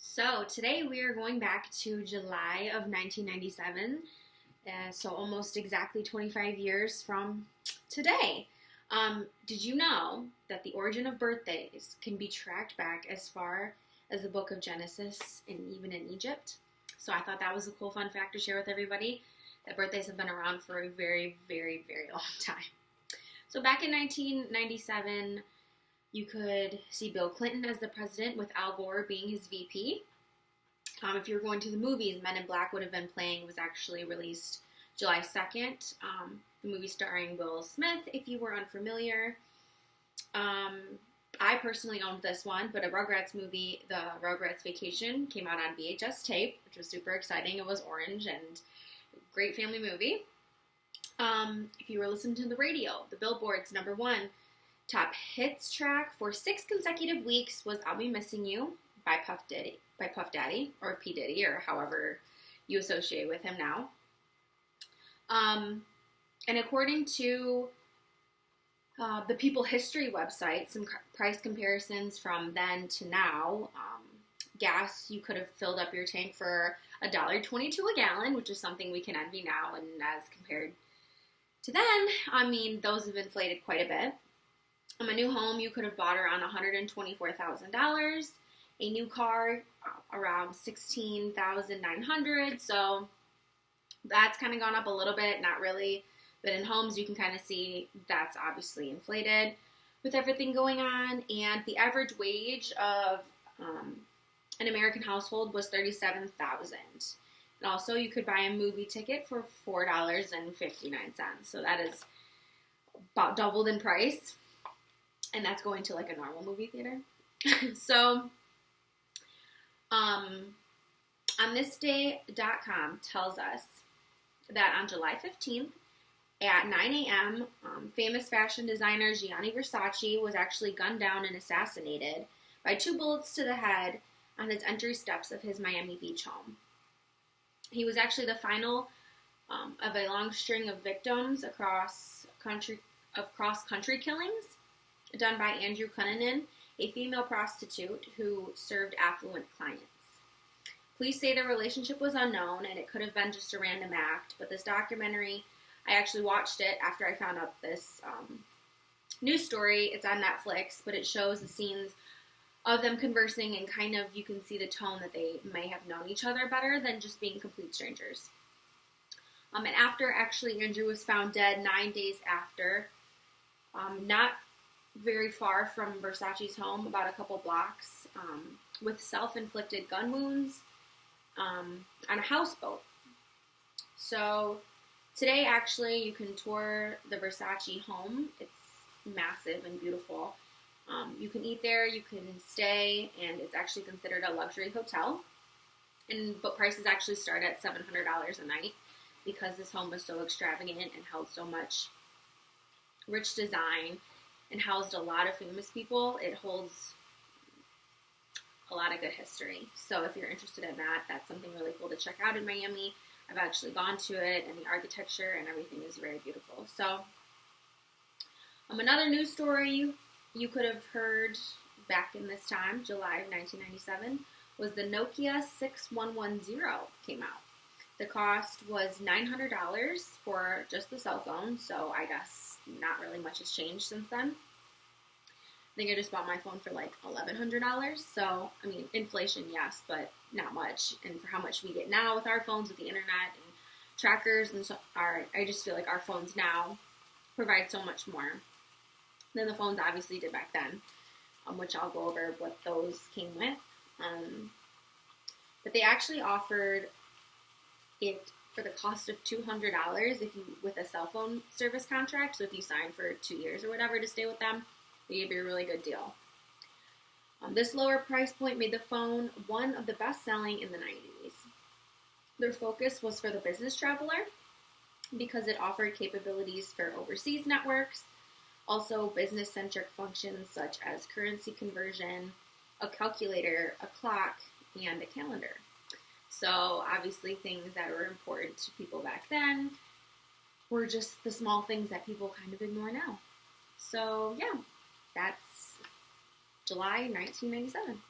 So today we are going back to July of 1997, so almost exactly 25 years from today. Did you know that the origin of birthdays can be tracked back as far as the book of Genesis and even in Egypt? So I thought that was a cool fun fact to share with everybody, that birthdays have been around for a very, very, very long time. So back in 1997, you could see Bill Clinton as the president with Al Gore being his VP. If you were going to the movies, Men in Black would have been playing. It was actually released July 2nd. The movie starring Will Smith, if you were unfamiliar. I personally owned this one, but a Rugrats movie, The Rugrats Vacation, came out on VHS tape, which was super exciting. It was orange and great family movie. If you were listening to the radio, the Billboard's #1 top hits track for 6 consecutive weeks was "I'll Be Missing You" by Puff Daddy, or P. Diddy, or however you associate with him now. And according to the People History website, some price comparisons from then to now. Gas, you could have filled up your tank for $1.22 a gallon, which is something we can envy now, and as compared to then, I mean, those have inflated quite a bit. A new home, you could have bought around $124,000. A new car, around $16,900. So that's kind of gone up a little bit, not really. But in homes, you can kind of see that's obviously inflated with everything going on. And the average wage of an American household was $37,000. And also, you could buy a movie ticket for $4.59. So that is about doubled in price. And that's going to like a normal movie theater. So, onthisday.com tells us that on July 15th at 9 a.m., famous fashion designer Gianni Versace was actually gunned down and assassinated by 2 bullets to the head on his entry steps of his Miami Beach home. He was actually the final of a long string of victims cross-country killings done by Andrew Cunanan, a female prostitute who served affluent clients. Police say their relationship was unknown and it could have been just a random act, but this documentary, I actually watched it after I found out this news story. It's on Netflix, but it shows the scenes of them conversing, and kind of you can see the tone that they may have known each other better than just being complete strangers. And after actually Andrew was found dead 9 days after, not very far from Versace's home, about a couple blocks, with self-inflicted gun wounds on a houseboat. So today, actually, you can tour the Versace home. It's massive and beautiful. You can eat there, you can stay, and it's actually considered a luxury hotel. But prices actually start at $700 a night because this home was so extravagant and held so much rich design and housed a lot of famous people. It holds a lot of good history. So if you're interested in that, that's something really cool to check out in Miami. I've actually gone to it, and the architecture and everything is very beautiful. So another news story you could have heard back in this time, July of 1997, was the Nokia 6110 came out. The cost was $900 for just the cell phone, so I guess not really much has changed since then. I think I just bought my phone for like $1,100, so, I mean, inflation, yes, but not much. And for how much we get now with our phones, with the internet and trackers, and so I just feel like our phones now provide so much more than the phones obviously did back then, which I'll go over what those came with. But they actually offered it for the cost of $200 with a cell phone service contract. So if you sign for 2 years or whatever to stay with them, they gave you a really good deal. This lower price point made the phone one of the best selling in the 90s. Their focus was for the business traveler because it offered capabilities for overseas networks, also business-centric functions such as currency conversion, a calculator, a clock, and a calendar. So obviously things that were important to people back then were just the small things that people kind of ignore now. So yeah, that's July 1997.